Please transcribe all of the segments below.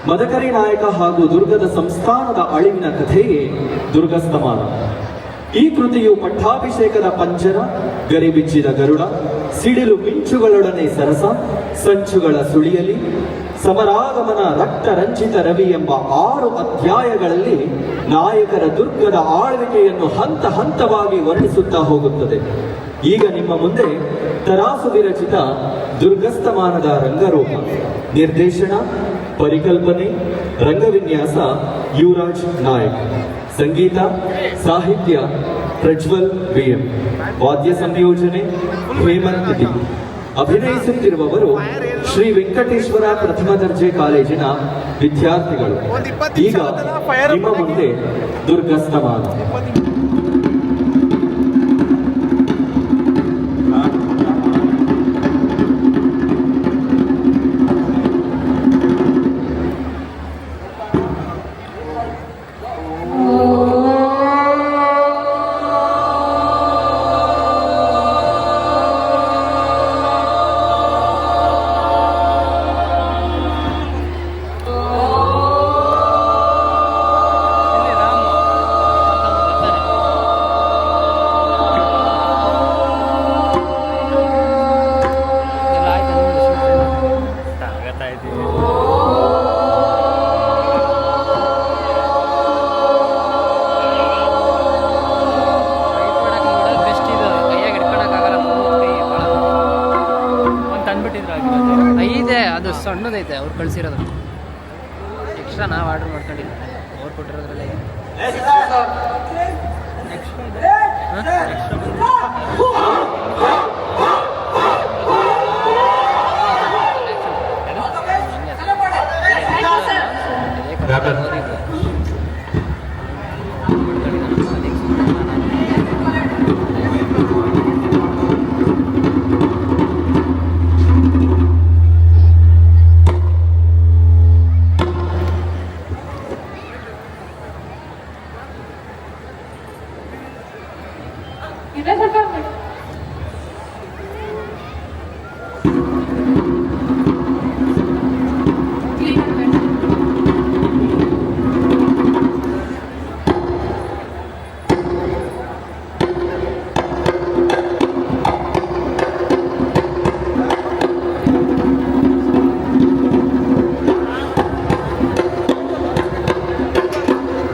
ಮದಕರಿ ನಾಯಕ ಹಾಗೂ ದುರ್ಗದ ಸಂಸ್ಥಾನದ ಅಳಿವಿನ ಕಥೆಯೇ ದುರ್ಗಸ್ತಮಾನ. ಈ ಕೃತಿಯು ಪಟ್ಟಾಭಿಷೇಕದ ಪಂಜರ, ಗರಿಬಿಚ್ಚಿದ ಗರುಡ, ಸಿಡಿಲು ಮಿಂಚುಗಳೊಡನೆ ಸರಸ, ಸಂಚುಗಳ ಸುಳಿಯಲಿ, ಸಮರಾಗಮನ, ರಕ್ತರಂಜಿತ ರವಿ ಎಂಬ 6 ಅಧ್ಯಾಯಗಳಲ್ಲಿ ನಾಯಕರ ದುರ್ಗದ ಆಳ್ವಿಕೆಯನ್ನು ಹಂತ ಹಂತವಾಗಿ ವರ್ಣಿಸುತ್ತಾ ಹೋಗುತ್ತದೆ. ಈಗ ನಿಮ್ಮ ಮುಂದೆ ತರಾಸು ವಿರಚಿತ ದುರ್ಗಸ್ತಮಾನದ ರಂಗರೂಪ. ನಿರ್ದೇಶನ, ಪರಿಕಲ್ಪನೆ, ರಂಗವಿನ್ಯಾಸ ಯುವರಾಜ್ ನಾಯಕ್. ಸಂಗೀತ, ಸಾಹಿತ್ಯ ಪ್ರಜ್ವಲ್ ಬಿಎಂ. ವಾದ್ಯ ಸಂಯೋಜನೆ ಹೇಮಂತ್ ಡಿ. ಅಭಿನಯಿಸುತ್ತಿರುವವರು ಶ್ರೀ ವೆಂಕಟೇಶ್ವರ ಪ್ರಥಮ ದರ್ಜೆ ಕಾಲೇಜಿನ ವಿದ್ಯಾರ್ಥಿಗಳು. ಈಗ ನಿಮ್ಮ ಮುಂದೆ ದುರ್ಗಸ್ತಮಾನ. ಸಣ್ಣದೈತೆ ಅವ್ರು ಕಳಿಸಿರೋದು. ಎಕ್ಸ್ಟ್ರಾ ನಾವು ಆರ್ಡರ್ ಮಾಡ್ಕೊಂಡಿಲ್ಲ, ಅವ್ರು ಕೊಟ್ಟಿರೋದ್ರಲ್ಲೇ.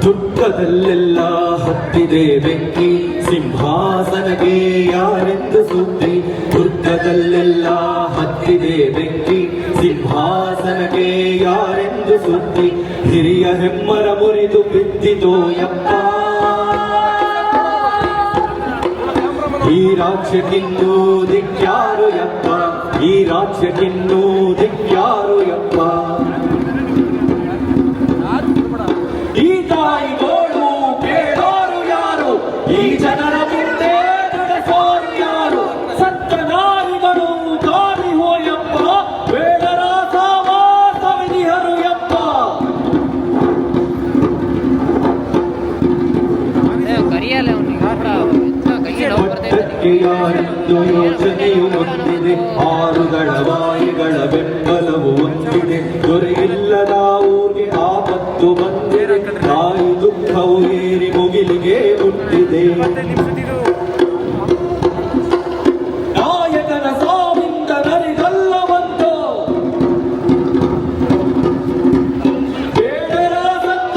ದುರ್ಗದಲ್ಲೆಲ್ಲ ಹತ್ತಿದೆ ಬೆಂಕಿ, ಸಿಂಹಾಸನಗೆ ಯಾರೆಂದು ಸುದ್ದಿ. ದುರ್ಗದಲ್ಲೆಲ್ಲ ಹತ್ತಿದೆ ಬೆಂಕಿ, ಸಿಂಹಾಸನಕ್ಕೆ ಯಾರೆಂದು ಸುದ್ದಿ. ಹಿರಿಯ ಹೆಮ್ಮರ ಮುರಿದು ಬಿದ್ದಿತೋ ಯಪ್ಪ, ಈ ರಾಜ್ಯಕ್ಕಿನ್ನೂ ದಿಕ್ಯಾರು ಯಪ್ಪ, ಈ ರಾಜ್ಯಕ್ಕಿನ್ನೂ ದಿಕ್ಯಾರು ಯಪ್ಪ. ಈ ತಾಯಿಗೋಳು ಕೇಳೋರು ಯಾರು, ಈ ಜನರ ಮುಂದೆ ನಡೆಸೋರು ಯಾರು. ಸತ್ತ ನಾರಿಗಳು ಗಾಳಿ ಹೋಯಪ್ಪ, ಬೇಡರ ಸಾವಾಸವಿಧಿಹರು ಯಪ್ಪ. ಯಾರೆಂದು ಯೋಚನೆಯು ಹೊಂದಿದೆ, ಆರುಗಳ ವಾಯುಗಳ ಬೆಂಬಲವು ಹೊಂದಿದೆ. ದೊರೆಯಿಲ್ಲದ ಊರಿಗೆ ಆಪತ್ತು ಬಂದಿದೆ, ತಾಯಿ ದುಃಖವು ಏರಿ ಮುಗಿಲಿಗೆ ಹುಟ್ಟಿದೆ. ನಾಯಕನ ಸಾವಿಂದ ನರಿಗಲ್ಲ ಬಂತು, ಬೇಡರ ಸತ್ತ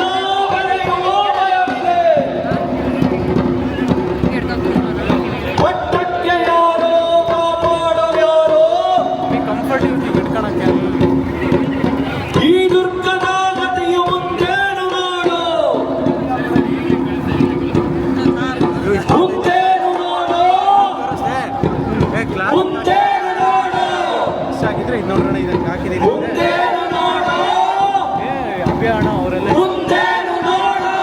ಬರೆಯುವ ಭಯವಿದೆ. ಒಟ್ಟಕ್ಕೆ ಯಾರೋ ಕಾಪಾಡೋ ಯಾರೋ, ಈ ದುರ್ಗದ ಗತಿಯು ಮುಂದೇನು ಮಾಡೋ, ಮುಂದೇನು ಮಾಡೋ, ಮುಂದೇನು ಮಾಡೋ, ಮುಂದೇನು ಮಾಡೋ, ಅಭಿಯಾನ ಅವರೆಲ್ಲ ಮುಂದೇನು ಮಾಡೋ.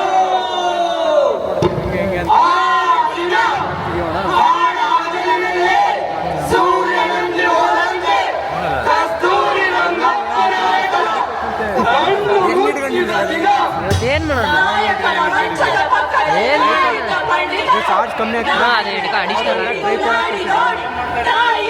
ಏನ್ ಮಾಡೋಣ, ಚಾರ್ಜ್ ಕಮ್ಮಿ ಆಗ್ತದೆ, additional try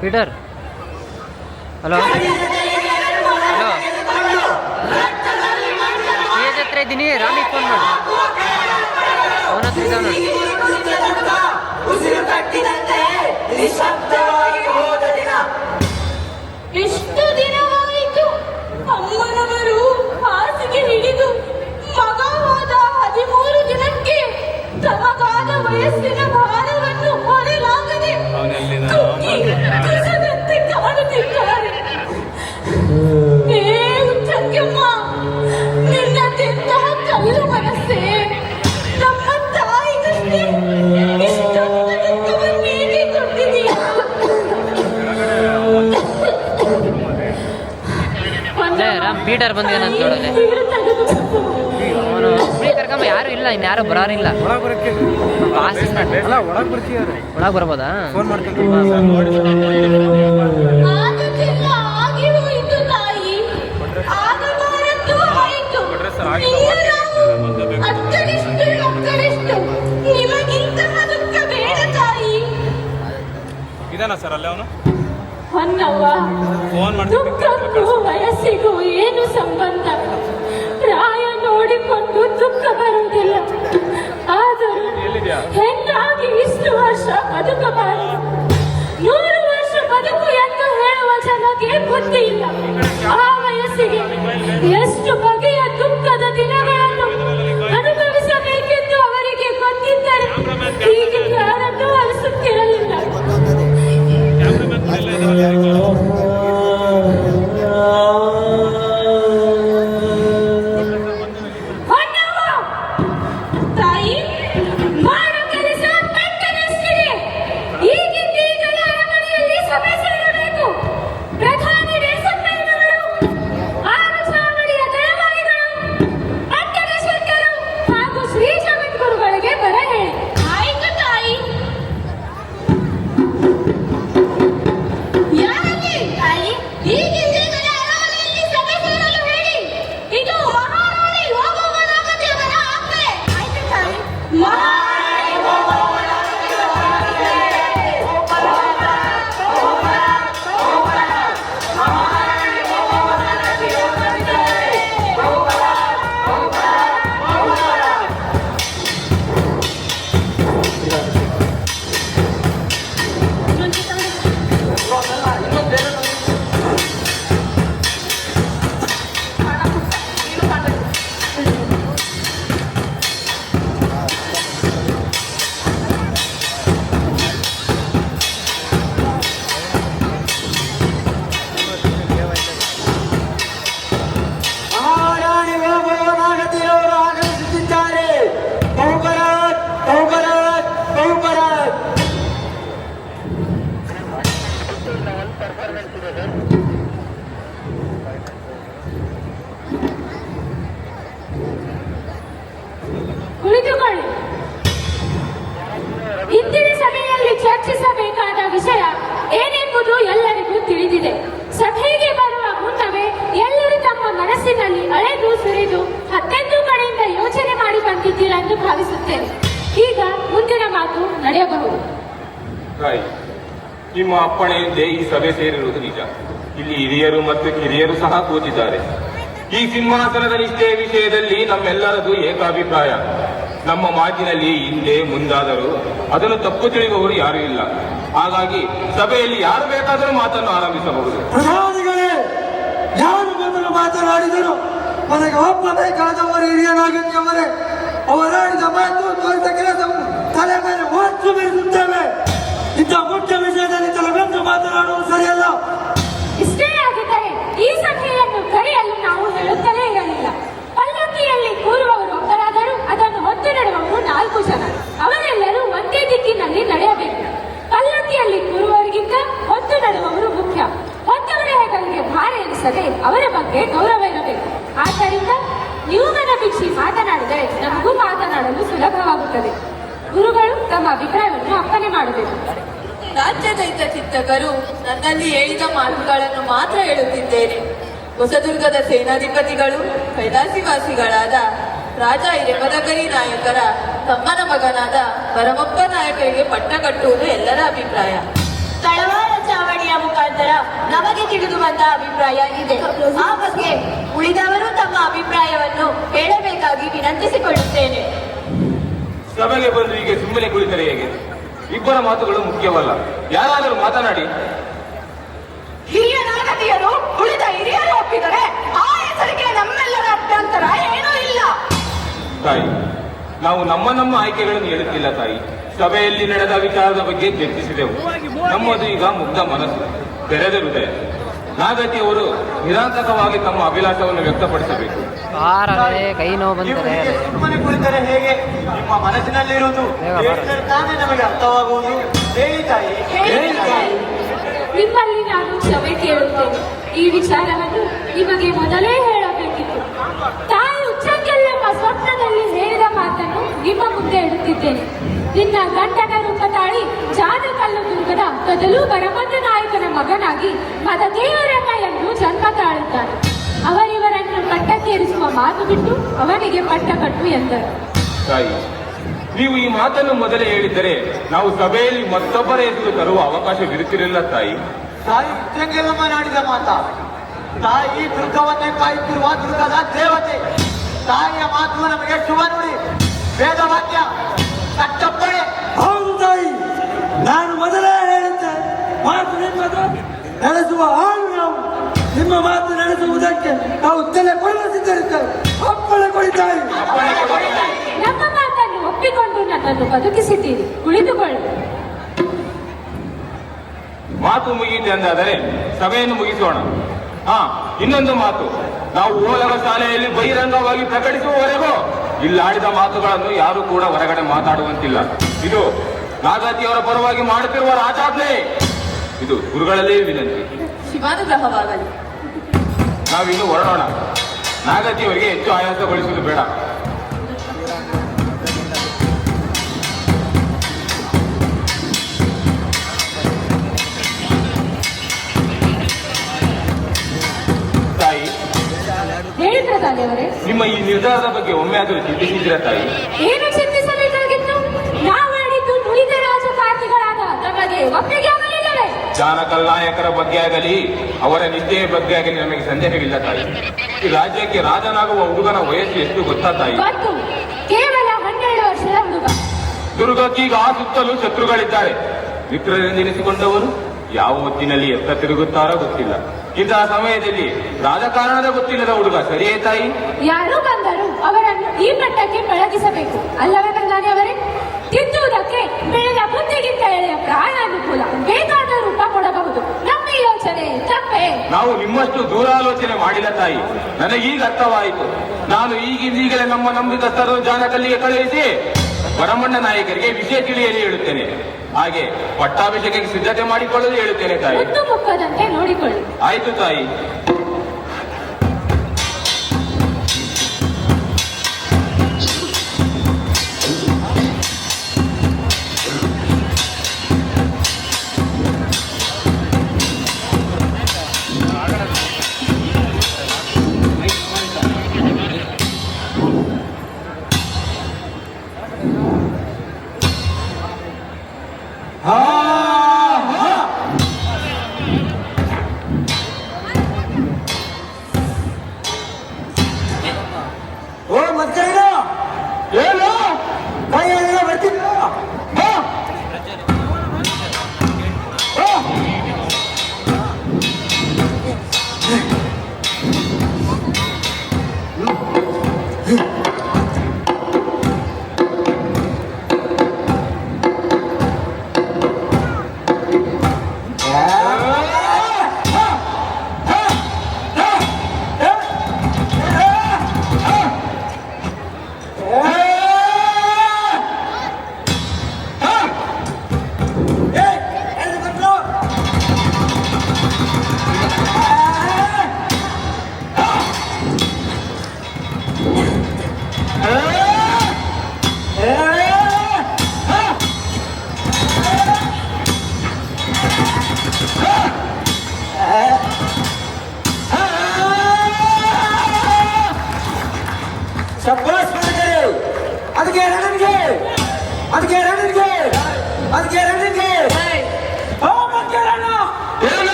Peter hello hello stage ಹತ್ರ ಇದ್ದೀನಿ, ರಾಮಿಗೆ ಫೋನ್ ಮಾಡಿ, ಅವನ ಹತ್ರ ಇದ್ದಾವ ನೋಡಿ. ಎಷ್ಟು ದಿನವಾಯಿತು ಅಮ್ಮನವರು ಹಾಸಿಗೆ ಹಿಡಿದು ಮಗ ಹೋದ 13 ದಿನಕ್ಕೆ ತಮಗಾದ ವಯಸ್ಸಿನ ಭಾರವನ್ನು ಹೊರಲಾಗದೆ ಕುಗ್ಗಿ ಕುಸಿದಂತೆ ಕಾಣುತ್ತಿದ್ದಾರೆ. ಏ ಹುಚ್ಚಂಗಮ್ಮ, ನಿನ್ನದೆಂತಹ ಕಲ್ಲು ಮನಸ್ಸೇ, ನಮ್ಮ ತಾಯಿಗಷ್ಟೇ ಇಷ್ಟೊಂದು ದುಃಖವನ್ನೇಕೆ ಕೊಟ್ಟಿದೀಯಾ? ರಾಮ್ ಪೀಟರ್ ಬಂದೇನಂತ ನೋಡಲೆ, ಅವನು ಫ್ರೀ ಕರ್ಕೊಂಬ, ಯಾರು ಇಲ್ಲ, ಇನ್ಯಾರು ಬರೋರಿಲ್ಲ. ಒಳಗೆ ಬರಕ್ಕೆ ಅಲ್ಲ, ಒಳಗೆ ಬರ್ತೀಯಾರೆ, ಒಳಗೆ ಬರ್ಬೋದಾ? ಫೋನ್ ಮಾಡ್ತೀನಿ. ಆಗುತ್ತಿಲ್ಲ, ಆಗಿ ಹೋಯಿತು ತಾಯಿ, ಆಗಬಾರದ್ದು ಆಯಿತು. ಅಕ್ಕಡಿಷ್ಟು ಮಕ್ಕಳಿಷ್ಟು, ನಿಮಗಿಂತಹ ದುಃಖ ಬೇಡ ತಾಯಿ. ಇದಾನ ಸರ್ ಅಲ್ಲೇ ಅವನು ಹೊನ್ನವ್ವ, ಫೋನ್ ಮಾಡ್ತೀನಿ. ದುಃಖಕ್ಕೂ ವಯಸ್ಸಿಗೂ ಏನು ಸಂಬಂಧ? ಪ್ರಾಯ ನೋಡಿಕೊಂಡು ದುಃಖ ಬರುವುದಿಲ್ಲ. ಆದರೂ ಹೆಣ್ಣಾಗಿ ಇಷ್ಟು ವರ್ಷ ಬದುಕಬಾರದು. 100 ವರ್ಷ ಬದುಕು ಎಂದು ಹೇಳುವ ಜನಕ್ಕೆ ಬುದ್ಧಿ ಇಲ್ಲ. ಆ ವಯಸ್ಸಿಗೆ ಎಷ್ಟು ಬಗೆಯ ದುಃಖದ ದಿನಗಳನ್ನು ಅನುಭವಿಸಬೇಕೆಂದು ಅವರಿಗೆ ಗೊತ್ತಿದ್ದರೆ ಹೀಗೆ ಯಾರನ್ನೂ ಅನಿಸುತ್ತಿರಲಿಲ್ಲ. ತಾಯಿ, ಮಾಡೋ ಕೆಲಸ ಪೆಟ್ಟನಷ್ಟಿದೆ. ಈಗಿಂದೀಗಲೇ ಅರಮನೆಯಲ್ಲಿ ಸಭೆ ಸೇರಬೇಕು. ಪ್ರಧಾನಿ ರೇಸಪ್ಪಯ್ಯನವರು, 6 ಚಾವಡಿಯ ದಳವಾಯಿಗಳು, ಪಟ್ಟಣ ಶೆಟ್ಟರು ಹಾಗೂ ಶ್ರೀ ಜಗದ್ಗುರುಗಳಿಗೆ ಬರ ಹೇಳಿ. ಆಯ್ತು ತಾಯಿ. ಯಾರಲ್ಲಿ ತಾಯಿ? ಈಗಿಂದೀಗಲೇ ಅರಮನೆಯಲ್ಲಿ ಸಭೆ ಸೇರಲು ಹೇಳಿ. ಇದು ಮಹಾರಾಣಿ ಯೋಗವನಾಗತಿಯವರ ಆಜ್ಞೆ. ಆಯ್ತು ತಾಯಿ. ಮಹಾರಾಣಿ ವೈಭವನಾಗತಿಯವರು ಆಗಮಿಸುತ್ತಿದ್ದಾರೆ. ಬಹುಬರಾತ್ ಬಹುಬರಾತ್ ಬಹುಬರಾತ್. ಕುಳಿತುಕೊಳ್ಳಿ. ಇಂದಿನ ಸಭೆಯಲ್ಲಿ ಚರ್ಚಿಸಬೇಕಾದ ವಿಷಯ ಏನೆಂಬುದು ಎಲ್ಲರಿಗೂ ತಿಳಿದಿದೆ. ಸಭೆಗೆ ಬರುವ ಮುನ್ನವೇ ಎಲ್ಲರೂ ತಮ್ಮ ಮನಸ್ಸಿನಲ್ಲಿ ಅಳೆದು ಸುರಿದು 11 ಕಡೆಯಿಂದ ಯೋಚನೆ ಮಾಡಿ ಬಂದಿದ್ದೀರಾ ಎಂದು ಭಾವಿಸುತ್ತೇನೆ. ಈಗ ಮುಂದಿನ ಮಾತು ನಡೆಯಬಹುದು. ತಾಯಿ, ನಿಮ್ಮ ಅಪ್ಪಣೆಯಂತೆ ಈ ಸಭೆ ಸೇರಿರುವುದು ನಿಜ. ಇಲ್ಲಿ ಹಿರಿಯರು ಮತ್ತು ಕಿರಿಯರು ಸಹ ಕೂತಿದ್ದಾರೆ. ಈ ಸಿಂಹಾಸನದ ನಿಷ್ಠೆಯ ವಿಷಯದಲ್ಲಿ ನಮ್ಮೆಲ್ಲರದು ಏಕಾಭಿಪ್ರಾಯ. ನಮ್ಮ ಮಾತಿನಲ್ಲಿ ಹಿಂದೆ ಮುಂದಾದರೂ ಅದನ್ನು ತಪ್ಪು ತಿಳಿಯುವವರು ಯಾರೂ ಇಲ್ಲ. ಹಾಗಾಗಿ ಸಭೆಯಲ್ಲಿ ಯಾರು ಬೇಕಾದರೂ ಮಾತನ್ನು ಆರಂಭಿಸಬಹುದು. ಪ್ರಧಾನಿಗಳೇ, ಯಾರು ಮೊದಲು ಮಾತನಾಡಿದರು ನನಗೆ ಒಪ್ಪಬೇಕಾದವರು ಹಿರಿಯನಾಗತಿಯವರೇ. ಅವರಾಡಿದ ಮಾತು ತೋರಿದ ಕೆಲಸವನ್ನು ತಲೆ ಮೇಲೆ ಹೊತ್ತು ಬೀರುತ್ತೇವೆ. ಇಂಥ ಮುಖ್ಯ ವಿಷಯದಲ್ಲಿ ತಲೆಬೆಂದು ಮಾತನಾಡುವುದು ಸರಿಯಲ್ಲ. ಇಷ್ಟೇ ಆಗಿದ್ದರೆ ಈ ಸಭೆಯನ್ನು ಕರೆಯಲು ನಾವು ಹೇಳುತ್ತಲೇ ಇರಲಿಲ್ಲ. ಪಲ್ಲಕ್ಕಿಯಲ್ಲಿ ಕೂರುವವರು ಒಬ್ಬರಾದರೂ ಅದನ್ನು ಹೊತ್ತು ನಡೆಯುವವರು 4 ಜನ. ಅವರೆಲ್ಲರೂ ಒಂದೇ ದಿಕ್ಕಿನಲ್ಲಿ ನಡೆಯಬೇಕು. ಪಲ್ಲಕ್ಕಿಯಲ್ಲಿ ಕೂರುವವರಿಗಿಂತ ಹೊತ್ತು ನಡೆಯುವವರು ಮುಖ್ಯ. ಹೊತ್ತವರ ಹೆಗಲಿಗೆ ಭಾರ ಎನಿಸದೆ ಅವರ ಬಗ್ಗೆ ಗೌರವ ಇರಬೇಕು. ಆದ್ದರಿಂದ ನೀವು ಮನಬಿಚ್ಚಿ ಮಾತನಾಡಿದರೆ ನಮಗೂ ಮಾತನಾಡಲು ಸುಲಭವಾಗುತ್ತದೆ. ಗುರುಗಳು ತಮ್ಮ ಅಭಿಪ್ರಾಯವನ್ನು ಅಪ್ಪಣೆ ಮಾಡಬೇಕು. ರಾಜ್ಯದೈತ ಚಿಂತಕರು ನನ್ನಲ್ಲಿ ಹೇಳಿದ ಮಾತುಗಳನ್ನು ಮಾತ್ರ ಹೇಳುತ್ತಿದ್ದೇನೆ. ಹೊಸದುರ್ಗದ ಸೇನಾಧಿಪತಿಗಳು ಕೈಲಾಸಿವಾಸಿಗಳಾದ ರಾಜ ಹಿರೇಮದಕರಿ ನಾಯಕರ ತಮ್ಮನ ಮಗನಾದ ಭರಮಪ್ಪ ನಾಯಕರಿಗೆ ಪಟ್ಟ ಕಟ್ಟುವುದು ಎಲ್ಲರ ಅಭಿಪ್ರಾಯ. ತಳವಾರ ಚಾವಡಿಯ ಮುಖಾಂತರ ನಮಗೆ ತಿಳಿದು ಬಂದ ಅಭಿಪ್ರಾಯ ಇದೆ. ಆ ಬಗ್ಗೆ ಉಳಿದವರು ತಮ್ಮ ಅಭಿಪ್ರಾಯವನ್ನು ಹೇಳಬೇಕಾಗಿ ವಿನಂತಿಸಿಕೊಳ್ಳುತ್ತೇನೆ. ಸಭೆಗೆ ಬಂದು ಹೀಗೆ ಸುಮ್ಮನೆ ಕುಳಿತರೆ ಹೇಗೆ? ಇಬ್ಬರ ಮಾತುಗಳು ಮುಖ್ಯವಲ್ಲ. ಯಾರಾದರೂ ಮಾತನಾಡಿ. ಹಿರಿಯ ನಾಗತಿಯರು ಉಳಿದ ಹಿರಿಯರು ಒಪ್ಪಿದರೆ ಆ ಹೆಸರಿಗೆ ನಮ್ಮೆಲ್ಲರ ಅಭ್ಯಂತರ ಏನೂ ಇಲ್ಲ. ತಾಯಿ, ನಾವು ನಮ್ಮ ಆಯ್ಕೆಗಳನ್ನು ಹೇಳುತ್ತಿಲ್ಲ ತಾಯಿ. ಸಭೆಯಲ್ಲಿ ನಡೆದ ವಿಚಾರದ ಬಗ್ಗೆ ಚರ್ಚಿಸಿದೆವು. ನಮ್ಮದು ಈಗ ಮುಗ್ಧ ಮನಸ್ಸು, ತೆರೆದ ಹೃದಯ. ನಾಗತಿಯವರು ನಿರಾಂತಕವಾಗಿ ತಮ್ಮ ಅಭಿಲಾಷವನ್ನು ವ್ಯಕ್ತಪಡಿಸಬೇಕು. ಕಾರಲ್ಲೇ ಕೈ ನೋವು ಬಂದರೆ ಸುಮ್ಮನೆ ಕುಳಿತರೆ ಹೇಗೆ? ನಿಮ್ಮ ಮನಸ್ಸಿನಲ್ಲಿರುವುದು ಹೇಳಿದರೆ ತಾನೇ ನಮಗೆ ಅರ್ಥವಾಗುವುದು. ಹೇಳಿ ತಾಯಿ, ಹೇಳಿ ತಾಯಿ. ನಿಮ್ಮಲ್ಲಿ ನಾನು ಕ್ಷಮೆ ಕೇಳುತ್ತೇನೆ. ಈ ವಿಚಾರವನ್ನು ನಿಮಗೆ ಮೊದಲೇ ಹೇಳಬೇಕಿತ್ತು. ತಾಯಿ ಉಚ್ಚಂಗೆಲ್ಲಮ್ಮ ಸ್ವಪ್ನದಲ್ಲಿ ಹೇಳಿದ ಮಾತನ್ನು ನಿಮ್ಮ ಮುಂದೆ ಇಡುತ್ತಿದ್ದೇನೆ. ನಿನ್ನ ಗಂಡನ ರೂಪ ತಾಳಿ ಜಾನಕಲ್ಲು ದುರ್ಗದ ಕದಲು ಭರಮಣ್ಣ ನಾಯಕನ ಮಗನಾಗಿ ಮದದೇವರನ್ನ ಎಂದು ಜನ್ಮ ತಾಳಿದ್ದಾನೆ. ಅವರಿವರನ್ನು ಪಟ್ಟಕ್ಕೇರಿಸುವ ಮಾತು ಬಿಟ್ಟು ಅವನಿಗೆ ಪಟ್ಟ ಕಟ್ಟು ಎಂದರು. ತಾಯಿ, ನೀವು ಈ ಮಾತನ್ನು ಮೊದಲೇ ಹೇಳಿದ್ದರೆ ನಾವು ಸಭೆಯಲ್ಲಿ ಮತ್ತೊಬ್ಬರ ಎದುರು ತರುವ ಅವಕಾಶವಿರುತ್ತಿರಲಿಲ್ಲ ತಾಯಿ. ತಾಯಿ ಉಚ್ಚಂಗೆಲ್ಲಮ್ಮ ನಾಡಿದ ಮಾತ. ತಾಯಿ ದುರ್ಗವನ್ನೇ ಕಾಯುತ್ತಿರುವ ದುರ್ಗದ ದೇವತೆ. ತಾಯಿಯ ಮಾತು ನಮಗೆ ಶುಭ ನುಡಿ, ವೇದವಾಕ್ಯ, ಕಟ್ಟಪ್ಪಣೆ. ಹೌದು ತಾಯಿ, ನಾನು ಮೊದಲೇ ಹೇಳಿದ್ದೆ, ಮಾತು ನಿಮ್ಮದು, ನಡೆಸುವ ಆಳು ನಾವು. ನಿಮ್ಮ ಮಾತು ನಡೆಸುವುದಕ್ಕೆ ನಾವು ತಲೆ ಕೊಡಲು ಸಿದ್ಧರಿದ್ದೇವೆ. ಅಪ್ಪಣೆ ಕೊಡಿ ತಾಯಿ. ನಮ್ಮ ಮಾತನ್ನು ಒಪ್ಪಿಕೊಂಡು ನನ್ನನ್ನು ಬದುಕಿಸಿದ್ದೀರಿ. ಕುಳಿತುಕೊಳ್ಳಿ. ಮಾತು ಮುಗಿಯಿತೆ ಎಂದಾದರೆ ಸಭೆಯನ್ನು ಮುಗಿಸೋಣ. ಇನ್ನೊಂದು ಮಾತು, ನಾವು ಓಲಗ ಶಾಲೆಯಲ್ಲಿ ಬಹಿರಂಗವಾಗಿ ಪ್ರಕಟಿಸುವವರೆಗೂ ಇಲ್ಲಾಡಿದ ಮಾತುಗಳನ್ನು ಯಾರು ಕೂಡ ಹೊರಗಡೆ ಮಾತಾಡುವಂತಿಲ್ಲ. ಇದು ನಾಗತಿಯವರ ಪರವಾಗಿ ಮಾಡುತ್ತಿರುವ ರಾಜಾಜ್ಞೆ. ಇದು ಗುರುಗಳಲ್ಲೇ ವಿನಂತಿ. ಶಿವಾನುಗ್ರಹವಾಗಲಿ. ನಾವಿನ್ನು ಹೊರಡೋಣ. ನಾಗತಿಯವರಿಗೆ ಹೆಚ್ಚು ಆಯಾಸಗೊಳಿಸುವುದು ಬೇಡ. ತಾಯಿ, ಹೇಳಿ ಪ್ರಧಾನಿಯವರೇ, ನಿಮ್ಮ ಈ ನಿರ್ಧಾರದ ಬಗ್ಗೆ ಒಮ್ಮೆ ಆದರೂ ಚಿಂತಿಸಿದ್ದೀರಾ ತಾಯಿ? ಏನು ಚಿಂತಿಸಬೇಕಾಗಿತ್ತು? ನಾವಾಡಿದ್ದು ನುರಿತ ರಾಜಕಾರಣಿಗಳಾದ ನಮಗೆ ಒಪ್ಪಿಗೆ ಆಗಲಿಲ್ಲವೇ? ಜಾನಕಲ್ ನಾಯಕರ ಬಗ್ಗೆ ಆಗಲಿ ಅವರ ನಿಷ್ಠೆಯ ಬಗ್ಗೆ ಆಗಲಿ ನಮಗೆ ಸಂದೇಹವಿಲ್ಲ ತಾಯಿ. ಈ ರಾಜ್ಯಕ್ಕೆ ರಾಜನಾಗುವ ಹುಡುಗನ ವಯಸ್ಸು ಎಷ್ಟು ಗೊತ್ತಾ ತಾಯಿ? ಗೊತ್ತು. ಕೇವಲ 12 ವರ್ಷದ ಹುಡುಗ. ದುರ್ಗಕ್ಕೀಗ ಆ ಸುತ್ತಲೂ ಶತ್ರುಗಳಿದ್ದಾರೆ. ಮಿತ್ರರೆಂದೆನಿಸಿಕೊಂಡವರು ಯಾವ ಹೊತ್ತಿನಲ್ಲಿ ಎತ್ತ ತಿರುಗುತ್ತಾರೋ ಗೊತ್ತಿಲ್ಲ. ಇಂತಹ ಸಮಯದಲ್ಲಿ ರಾಜಕಾರಣದ ಗೊತ್ತಿಲ್ಲದ ಹುಡುಗ ಸರಿಯೇ ತಾಯಿ? ಯಾರು ಬಂದರೂ ಅವರನ್ನು ಈ ಮಟ್ಟಕ್ಕೆ ಪಳಗಿಸಬೇಕು ಅಲ್ಲವೇ ಪ್ರಧಾನಿಯವರೇ? ತಿದ್ದುವುದಕ್ಕೆ ಬೆಳೆದ ಬುದ್ಧಿಗಿಂತ ಎಳೆಯ ಪ್ರಾಣ ಅನುಕೂಲ. ಬೇಕಾದ ರೂಪ ಕೊಡಬಹುದು. ನಮ್ಮ ಯೋಚನೆ ತಪ್ಪೇ? ನಾವು ನಿಮ್ಮಷ್ಟು ದೂರಾಲೋಚನೆ ಮಾಡಿಲ್ಲ ತಾಯಿ. ನನಗೀಗ ಅರ್ಥವಾಯಿತು. ನಾನು ಈಗಲೇ ನಮ್ಮ ನಂಬಿಕಸ್ಥರು ಜಾನಕಲ್ಲಿಗೆ ಕಳುಹಿಸಿ ಭರಮಣ್ಣ ನಾಯಕರಿಗೆ ವಿಷಯ ತಿಳಿಯಲು ಹೇಳುತ್ತೇನೆ. ಹಾಗೆ ಪಟ್ಟಾಭಿಷೇಕಕ್ಕೆ ಸಿದ್ಧತೆ ಮಾಡಿಕೊಳ್ಳಲು ಹೇಳುತ್ತೇನೆ ತಾಯಿ. ಮುದ್ದು ಮುಕ್ಕದಂತೆ ನೋಡಿಕೊಳ್ಳಿ. ಆಯ್ತು ತಾಯಿ.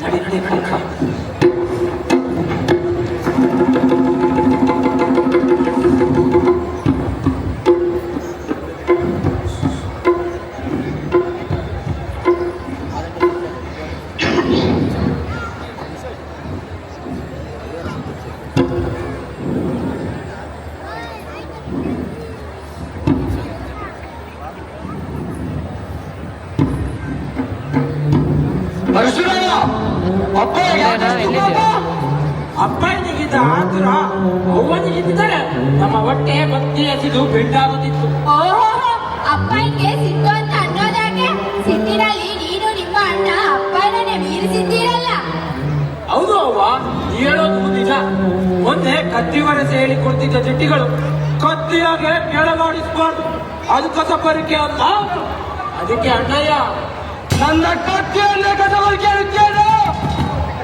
ನಡಿ ನಡಿ ನಡಿ. ಪರಶುರಾಮ, ಅಪ್ಪ ಯಾಕೆ ಎಲ್ಲಿದ್ಯಾ? ಅಪ್ಪನಿಗಿದ್ದ ಆತುರ ಅವ್ವನಿಗಿದ್ದರೆ ನಮ್ಮ ಹೊಟ್ಟೆ ಭಕ್ತಿ ಹಸಿದು ಬೆಂಡಾಗುತ್ತಿತ್ತು. ಓಹೋ, ಅಪ್ಪನಿಗೆ ಸಿಟ್ಟು ಅಂತ ಅನ್ನೋದಾಗೆ ಸಿಟ್ಟಿನಲ್ಲಿ ನೀನು ನಿಮ್ಮ ಅಣ್ಣ ಅಪ್ಪನನ್ನೇ ಮೀರಿಸಿದ್ದೀರಲ್ಲ. ಹೌದು ಅವ್ವ, ನೀ ಹೇಳೋದು ನಿಜ. ಮೊನ್ನೆ ಕತ್ತಿ ವರಸೆ ಹೇಳಿ ಕೊಡ್ತಿದ್ದ ಜಟ್ಟಿಗಳು ಕತ್ತಿಯಾಗೆ ಕೆಳಗಾಡಿಸ್ಬಾರ್ದು, ಅದು ಕಸಬರಿಕೆ ಅಲ್ಲ. ಅದಕ್ಕೆ ಅಣ್ಣಯ್ಯ ನನ್ನ ಕತ್ತಿಯನ್ನೇ ಕಸಬರಿಕೆ ಅನ್ನುತ್ತೇನೆ.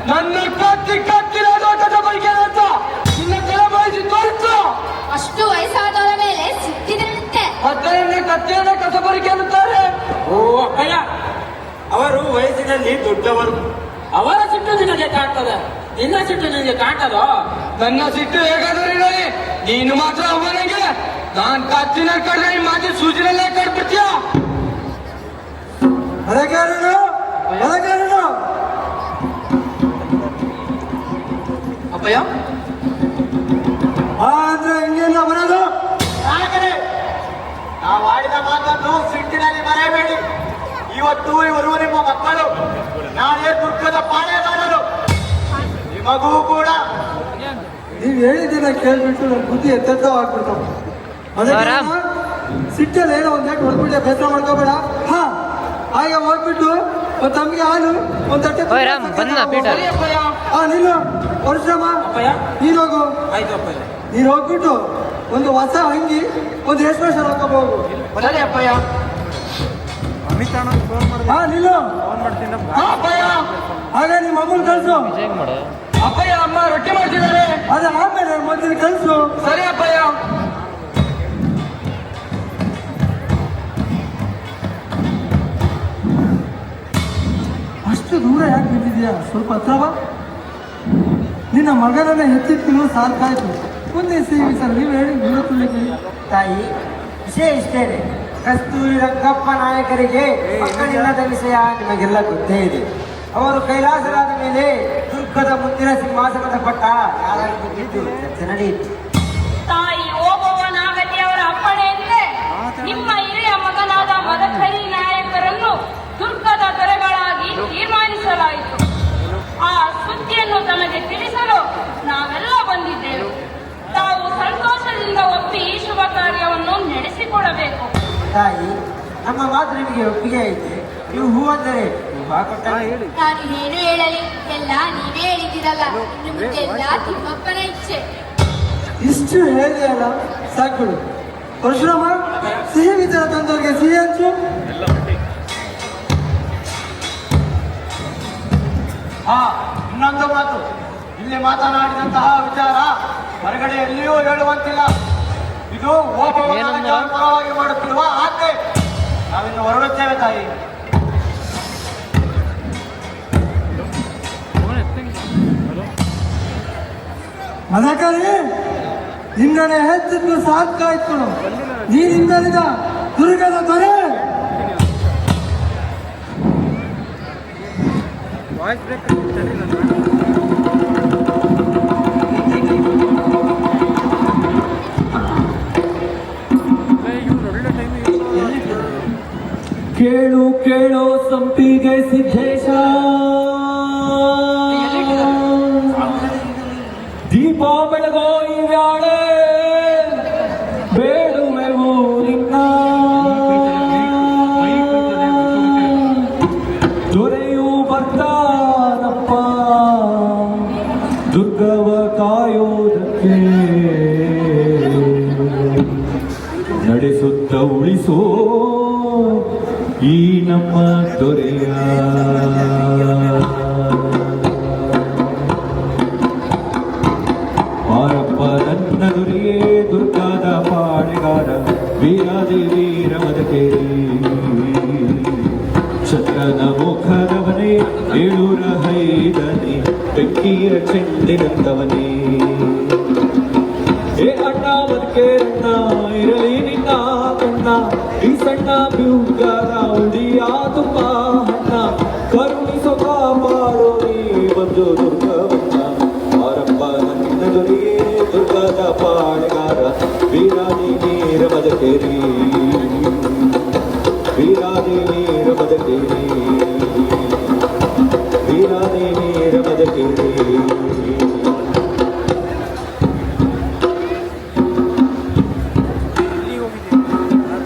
ನನ್ನ ಕತ್ತಿರೋದು ಕಸಬರಿಕೆ ಅಂತ ನಿನ್ನ ತಲೆಬಾಯಿಸಿ ತೋರಿಸು. ಅಷ್ಟು ವಯಸ್ಸಾದವರ ಮೇಲೆ ಸಿಟ್ಟಿದಂತೆ. ಕತ್ತಿಯನ್ನೇ ಕಸಬರಿಕೆ ಅನ್ನುತ್ತಾರೆ. ಓ ಅಪ್ಪಯ್ಯ, ಅವರು ವಯಸ್ಸಿನಲ್ಲಿ ದೊಡ್ಡವರು, ಅವರ ಸಿಟ್ಟು ನಿನಗೆ ಕಾಣ್ತದೆ, ನಿನ್ನ ಸಿಟ್ಟು ನಿನಗೆ ಕಾಣ್ತದೋ? ನನ್ನ ಸಿಟ್ಟು ಹೇಗಾದರೂ ಇರಲಿ, ನೀನು ಮಾತ್ರ ಅವನಿಗೆ ನಾನ್ ಕತ್ತಿನ ಕಡ್ರೆ ಮಾತಿ ಸೂಜಿನಲ್ಲೇ ಕಡ್ಬಿಡ್ತೀಯ. ಅದಕ್ಕೇನು ಅಪ್ಪಯ್ಯ ಅಂದ್ರೆ ಹಿಂಗೇನ ಬರೋದು? ನಾವು ಆಡಿದ ಮಾತನ್ನು ಸಿಟ್ಟಿನಲ್ಲಿ ಮರೆಯಬೇಡಿ. ಇವತ್ತು ಇವರು ನಿಮ್ಮ ಮಕ್ಕಳು, ನಾನೇ ದುರ್ಗದ ಪಾಳೆಗಾರರು. ನಿಮಗೂ ಕೂಡ ನೀವ್ ಹೇಳಿದ್ದೀನ ಕೇಳ್ಬಿಟ್ಟು ನನ್ನ ಬುದ್ಧಿ ಎತ್ತೆತ್ತವಾಗ್ಬಿಡ್ತಾವ. ಆರಾಮ್. ಸಿಟ್ಟಲ್ಲಿ ಏನೋ ಒಂದ್ ಗಂಟೆ ಹೊಡ್ಬಿಟ್ಟೆ, ಬೇಸರ ಮಾಡ್ಕೋಬೇಡ. ಹಾ, ಹಾಗೆ ಹೋಗ್ಬಿಟ್ಟು ಒಂದ್ ತಮ್ಗೆ ಹಾಲು ಒಂದ್ ತಟ್ಟೆ ಓಯ್ ರಾಮ್, ಬಂದ ಪೀಟರ್. ಹಾ, ನೀನು ಪರಶುರಾಮ ಅಪ್ಪಯ್ಯ ನೀನ್ ಹೋಗು. ಆಯ್ತು ಅಪ್ಪಯ್ಯ. ನೀನ್ ಹೋಗ್ಬಿಟ್ಟು ಒಂದು ಹೊಸ ಅಂಗಿ ಒಂದು ರೇಷ್ಮೆ ಸರ್ ಹಾಕೋಬಹುದು. ಸರಿ ಅಪ್ಪಯ್ಯ. ಅಮಿತ್ ಅಣ್ಣ ಫೋನ್ ಮಾಡಿದೆ, ಹಾ, ನೀನು ಫೋನ್ ಮಾಡ್ತೀನಿ. ಹಾ, ಅಪ್ಪಯ್ಯ. ಹಾಗೆ ನಿಮ್ಮ ಅಮ್ಮನ್ ಕಳ್ಸು. ವಿಜಯ್ ಮಾಡು. ಅಪ್ಪಯ್ಯ, ಅಮ್ಮ ರೊಟ್ಟಿ ಮಾಡ್ತಿದ್ದಾರೆ. ಅದ ಆಮೇಲೆ ಮೊದಲು ಕಳ್ಸು. ಸರಿ ಅಪ್ಪಯ್ಯ. ಅಷ್ಟು ದೂರ ಯಾಕೆ ನಿಂತಿದ್ಯಾ? ಸ್ವಲ್ಪ ಹತ್ರ ಬಾ. ನಿನ್ನ ಮಗನನ್ನ ಎತ್ತಿತ್ತು ಸಾಕಾಯ್ತು. ಮುಂದೆ ಸೇವಿ ಸರ್ ನೀವು ಹೇಳಿ ದೂರ ತುಳಿಕೆ. ತಾಯಿ, ವಿಷಯ ಇಷ್ಟೇನೆ. ಕಸ್ತೂರಿ ರಂಗಪ್ಪ ನಾಯಕರಿಗೆ ಮಕ್ಕಳಿಲ್ಲದ ವಿಷಯ ನಿಮಗೆಲ್ಲ ಗೊತ್ತೇ ಇದೆ. ಅವರು ಕೈಲಾಸರಾದ ಮೇಲೆ ದುರ್ಗದ ಮುಂದಿನ ಸಿಂಹಾಸನದ ಪಟ್ಟ ಯಾರಾಗಿ ಬಿದ್ದು ಚರ್ಚೆ ನಡೆಯಿತು. ತಾಯಿ ಓಬವ್ವನಾಗಲಿ ಅವರ ಅಪ್ಪಣೆಯಂತೆ ನಿಮ್ಮ ಹಿರಿಯ ಮಗನಾದ ಮದಕರಿ ನಾಯಕರನ್ನು ದುರ್ಗದ ದೊರೆಗಳಾಗಿ ತೀರ್ಮಾನಿಸಲಾಯಿತು. ಆ ಸುದ್ದಿಯನ್ನು ತಮಗೆ ತಿಳಿಸಲು ನಾವೆಲ್ಲ ಬಂದಿದ್ದೇವೆ. ತಾವು ಸಂತೋಷದಿಂದ ಒಪ್ಪಿ ಈ ಶುಭ ಕಾರ್ಯವನ್ನು ನಡೆಸಿಕೊಡಬೇಕು. ತಾಯಿ, ನಮ್ಮ ಮಾತು ನಿಮಗೆ ಒಪ್ಪಿಗೆ ಐತೆ. ನೀವು ಹೂ ಅಂದರೆ ಹೂವ ಕೊಟ್ಟ ನಾನು ಏನು ಹೇಳಲಿ, ಎಲ್ಲ ನೀವೇ ಹೇಳಿದ್ದೀರಲ್ಲ. ಇನ್ನು ಮುಂದೆ ಎಲ್ಲ ತಿಮ್ಮಪ್ಪನ ಇಚ್ಛೆ. ಇಷ್ಟು ಹೇಳಿದೆಯಲ್ಲ, ಸಾಕ್ಬಿಡು. ಪರಶುರಾಮ, ಸಿಹಿ ವಿಚಾರ ತಂದವರಿಗೆ ಸಿಹಿ ಹಂಚು. ಹಾ, ಇನ್ನೊಂದು ಮಾತು. ಇಲ್ಲಿ ಮಾತನಾಡಿದಂತಹ ವಿಚಾರ ಹೊರಗಡೆ ಎಲ್ಲಿಯೂ ಹೇಳುವಂತಿಲ್ಲ. ಇದು ಓಬವ್ವನ ಪರವಾಗಿ ಮಾಡುತ್ತಿರುವ ಆಜ್ಞೆ. ನಾವಿನ್ನು ಹೊರಡುತ್ತೇವೆ ತಾಯಿ. ಅದಕ್ಕಾಗಿ ನಿನ್ನನೆ ಹೆಚ್ಚಿದ್ದು ಸಾಕಾಯ್ತು. ನೀನಿಂದಲಿದ ದುರ್ಗದ ದೊರೆ. ವಾಯ್ಸ್ ಬ್ರೇಕ್ ಕೇಳು ಕೇಳೋ ಸಂಪಿಗೆ ಸಿದ್ದೇಶ, ದೀಪ ಬೆಳಗೋ ಈ ವ್ಯಾಳೆ ಬೇಡುವೆವು ನಿನ್ನ. ದೊರೆಯು ಬರ್ತಾನಪ್ಪ ದುರ್ಗವ ಕಾಯೋದಕ್ಕೆ, ನಡೆಸುತ್ತ ಉಳಿಸೋ ಈ ನಮ್ಮ ದೊರೆಯ. ಮಾರಪ್ಪ ನನ್ನ ದೊರೆಯೇ ದುರ್ಗಾದ ಪಾಳೆಗಾರ, ವೀರಾದಿ ವೀರ ಮದಕೇರಿ, ಶತ್ರನ ಮುಖದವನ ಅವನೇ 705ನೇ ಬೆಕ್ಕಿಯ ಚೆಂಡಿನಂತವನೇ. ಏ ಅಣ್ಣ ಬದುಕೆ ಅಣ್ಣ ಇರಲಿ ನಿನ್ನ ಕಣ್ಣ, ಈ ಸಣ್ಣ ಬ್ಯೂಗಾರ ಉಡಿಯ ತುಂಬ ಹಣ್ಣ, ಕರುಣಿಸೋ ಕಾಪಾಡೋ ನೀ ಬಂದು ದುರ್ಗವನ್ನ. ಆರಂಭ ನನ್ನ ದೊರೆಯೇ ದುರ್ಗದ ಪಾಳೆಗಾರ, ವೀರಾದಿ ನೀರ ಬದಕೇರಿ, ವೀರಾದಿ ನೀರ ಬದಕೇರಿ, ವೀರಾದಿ ನೀರ ಬದಕೇರಿ.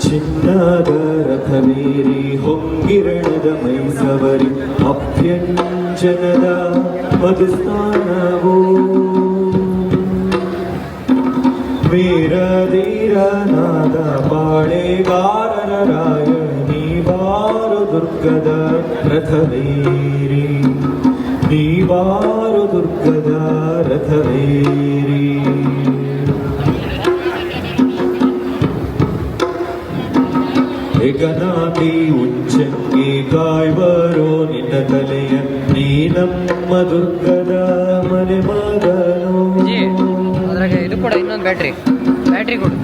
ಚಿನ್ನದ ರಥವೇರಿ ಹೊಂಗಿರಣದ ಮೈಸವರಿ, ಅಭ್ಯಂಜನದ ಮಧುಸ್ನಾನವೋ. ವೀರಧೀರನಾದ ಬಾಳೆಗಾರರ ರಾಯಣಿ ಬಾರು ದುರ್ಗದ ರಥವೇರಿ, ನೀ ಬಾರು ದುರ್ಗದ ರಥವೇರಿ. ಏಕನಾಥಿ ಉಚ್ಚಂಗೆ ಕಾಯ್ಬರೋ ನಿನ್ನ ತಲೆಯ, ನೀ ನಮ್ಮ ದುರ್ಗದ ಮನೆ ಮಗನು. ಅದ್ರಾಗೆ ಇದು ಕೂಡ ಇನ್ನೊಂದು ಬ್ಯಾಟ್ರಿ ಕೊಡು.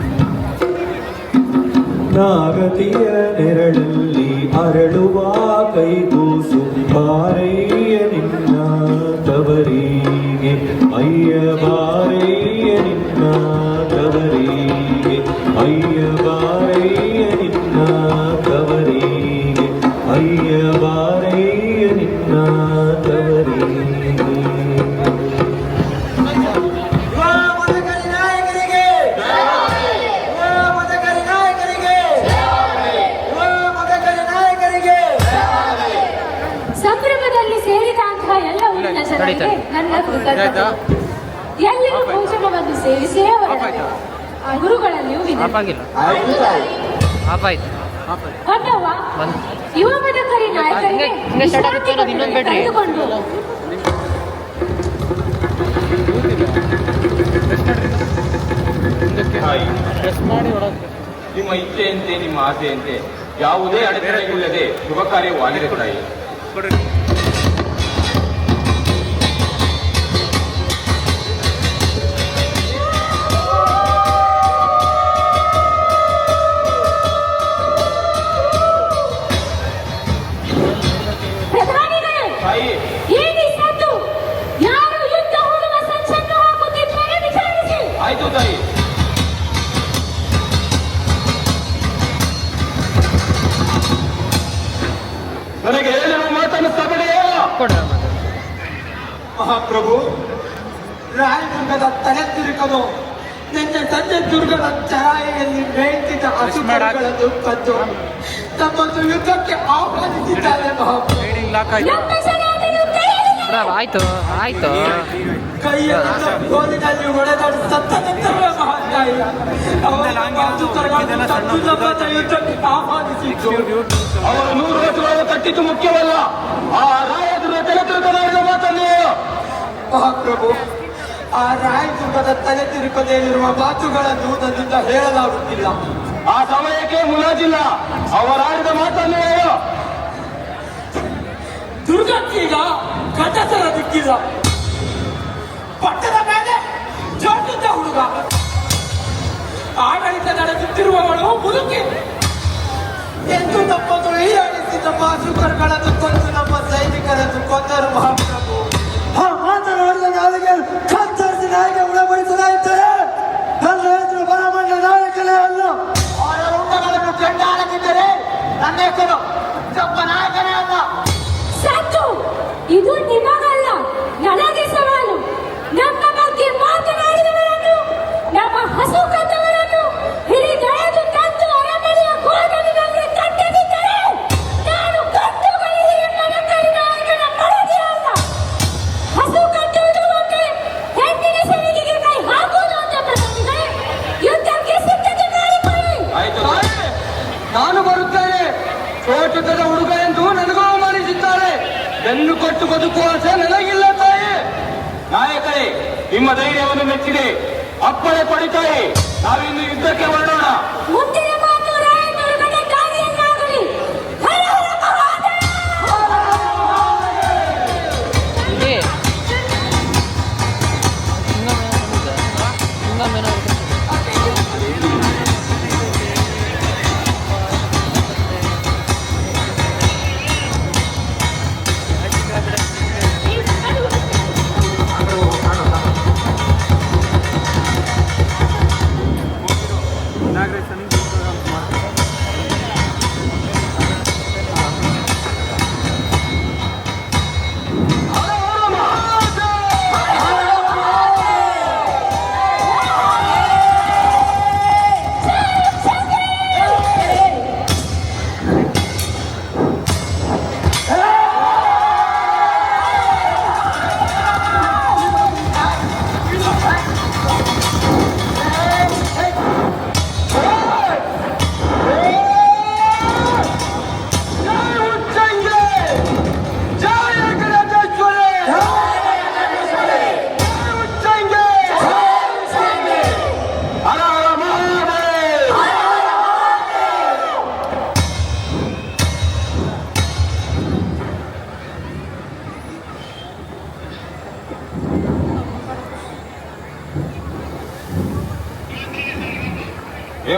ನಾಗತಿಯ ನೆರಳಲ್ಲಿ ಅರಳುವ ಕೈಗೂಸು, ಬಾರಯ್ಯ ನಿನ್ನ ತವರಿಗೆ, ಅಯ್ಯ ಬಾರಯ್ಯ ನಿನ್ನ ತವರಿಗೆ, ಅಯ್ಯ ಬಾರಯ್ಯ ನಿನ್ನ ತವರಿಗೆ, ಅಯ್ಯ ಬಾರಯ್ಯ ನಿನ್ನ ತವರಿಗೆ. ಸಂಭ್ರಮದಲ್ಲಿ ಸೇರಿದಂತಹ ಎಲ್ಲ ಊರಿನ ಜನರಿಗೆ ನನ್ನ ಕೃತಜ್ಞತೆ. ಎಲ್ಲರೂ ಭೋಜನವನ್ನು ಸೇವಿಸಿ ಅವರ ಆ ಗುರುಗಳಲ್ಲಿಯೂ ವಿನಂತಿ. ಹೊನ್ನವ್ವ, ಯುವ ಮದಕರಿ ನಾಯಕರಿಗೆ ಕರೆದುಕೊಂಡು ನಿಮ್ಮ ಇಚ್ಛೆಯಂತೆ ನಿಮ್ಮ ಆಸೆಯಂತೆ ಯಾವುದೇ ಅಡೆತಡೆಯಿಲ್ಲದೆ ಶುಭ ಕಾರ್ಯವಾಗಿದೆ ತಾಯಿ. ಪ್ರಧಾನಿಗಳೇ, ಏನಿ ಸದ್ದು? ಯಾರು ಯುದ್ಧ ಹೂಡುವ ಸಂಚನ್ನು ಹಾಕುತ್ತಿದ್ದಾರೆ ವಿಚಾರಿಸಿ. ಆಯ್ತು ತಾಯಿ. ನನಗೆ ಹೇಳಿರುವ ಮಾತನ್ನು ಸಬಡೆಯೋ ಮಹಾಪ್ರಭು, ರಾಯದುರ್ಗದ ತಲೆ ತಿರುಕಲು ನಿನ್ನೆ ಸಂಜೆ ದುರ್ಗದ ಚರಾಯಿಯಲ್ಲಿ ಬೇಯಿಸಿದ ಹಸುಗಳನ್ನು ಕದ್ದು ತಮ್ಮನ್ನು ಯುದ್ಧಕ್ಕೆ ಆಹ್ವಾನಿಸಿದ್ದಾರೆ ಮಹಾಪ್ರಭು. ನಮ್ಮ ಸನಾತನ ಕೈಯಲ್ಲಿ ಆಯ್ತು ಕೈಯಲ್ಲಿ ಗೋಲಿನಲ್ಲಿ ಹೊಡೆದಾಡಿ ಸತ್ತ ನಂತರವೇ ಮಹಾತಾಯಿ ಯುದ್ಧಕ್ಕೆ ಆಹ್ವಾನಿಸಿದ್ದು. ಅವರು 100 ವರ್ಷಗಳನ್ನು ಕಟ್ಟಿದ್ದು ಮುಖ್ಯವಲ್ಲ, ಆ ರಾಯದುರ್ಗ ತಲೆ ತಿರುಕಲಾಡಿದ ಮಾತನ್ನು. ಮಹಾಪ್ರಭು, ಆ ರಾಯದುರ್ಗದ ತಲೆ ತಿರುಕದಲ್ಲಿರುವ ಮಾತುಗಳನ್ನು ನನ್ನಿಂದ ಹೇಳಲಾಗುತ್ತಿಲ್ಲ. ಆ ಸಮಯಕ್ಕೆ ಮುಲಾಜಿಲ್ಲ, ಅವರಾಡಿದ ಮಾತನ್ನು. ದುರ್ಗಕ್ಕೀಗ ಕಟಸರ ದಿಕ್ಕಿಲ್ಲ. ಪಟ್ಟದ ಮೇಲೆ ಜೋಟಿದ್ದ ಹುಡುಗ, ಆಡಳಿತ ನಡೆಸುತ್ತಿರುವವಳು ಮುದುಕಿ ಎಂದು ನಮ್ಮನ್ನು ಹೀಯಾಳಿಸಿ ನಮ್ಮ ಹಸುಕರುಗಳನ್ನು ಕೊಂದು ನಮ್ಮ ಸೈನಿಕರನ್ನು ಕೊಂದರು ಮಹಾಪ್ರಭು. ಆ ಮಾತನಾಡಿದ ನಾಲಿಗೆ ಕತ್ತರಿಸಿ ನಾಯಿಗೆ ಉಣಬಡಿಸಲಾಯಿತರೆ. ನನ್ನ ಹೆಸರು ಬಲಮಂಡ ನಾಯಕನೇ ಅಲ್ಲ. ಅವರ ರುಂಡಗಳನ್ನು ಕೆಂಡಾಡದಿದ್ದರೆ ನನ್ನ ಹೆಸರು ಚೊಪ್ಪ ನಾಯಕನೇ ಅಲ್ಲ. ಸತ್ತು, ಇದು ನಿಮಗಲ್ಲ, ನನಗೆ ಸವಾಲು. ನಮ್ಮ ಬಗ್ಗೆ ಮಾತನಾಡಿದವರನ್ನು, ನಮ್ಮ ಹಸು ಕದ್ದವರನ್ನು ಹಿಡಿದೆಳೆದು ತಂದು ಅರಮನೆಯ ಗೋಧನಿನಲ್ಲಿ ಕಟ್ಟದಿದ್ದರೆ ನಾನು ಕಟ್ಟುಗಳಿಗೆ ಮದಕರಿ ನಾಯಕನ ಮಡದಿ ಅಲ್ಲ. ಹಸು ಕಟ್ಟುವುದು ಒಂದೇ, ಹೆಣ್ಣಿನ ಸೆಣಗಿಗೆ ಕೈ ಹಾಕುವುದು ಒಂದೇ. ಪ್ರಧಾನಿಗಳೇ, ಯುದ್ಧಕ್ಕೆ ಸಿದ್ಧತೆ ಮಾಡಿಕೊಳ್ಳಿ. ನಾನು ಬರುತ್ತೇನೆ. ಚೋಟುಕದ ಹುಡುಗ ಎಂದು ನನಗೂ ಅವಮಾನಿಸಿದ್ದಾರೆ. ಬೆನ್ನು ಕೊಟ್ಟು ಬದುಕುವ ಆಸೆ ನನಗಿಲ್ಲ ತಾಯಿ. ನಾಯಕರೇ, ನಿಮ್ಮ ಧೈರ್ಯವನ್ನು ಮೆಚ್ಚಿದೆ. ಅಪ್ಪಣೆ ಕೊಡಿತಾಯಿ, ನಾವಿನ್ನು ಯುದ್ಧಕ್ಕೆ ಹೊರಡೋಣ. ಮುಂದಿನ ಮಾತು ರಾಯದುರ್ಗದ ದಾರಿಯನ್ನಾಗಲಿ. Hara Hara Mahadeva!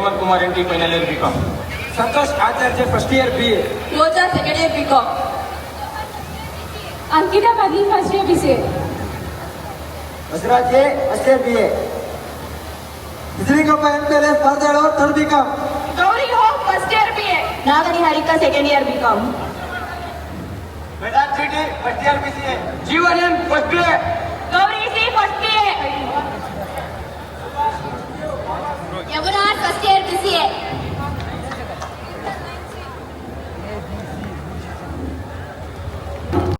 Hemanth Kumar NT final year B.Com. Santosh Acharya first year BA. Roja second year B.Com. Ankita Badli first year BCA. Basavaraj first year BA. Bisilingappa ಎಂಪೇರೆ ಸ್ಪರ್ಧೆಗಳು ಥರ್ಡ್ B.Com. ಗೌರಿ ಹೋಪ್ first year BA. Nagani Harika second year B.Com. Vedant ಸಿಟಿ first year BCA. Jeevan M first year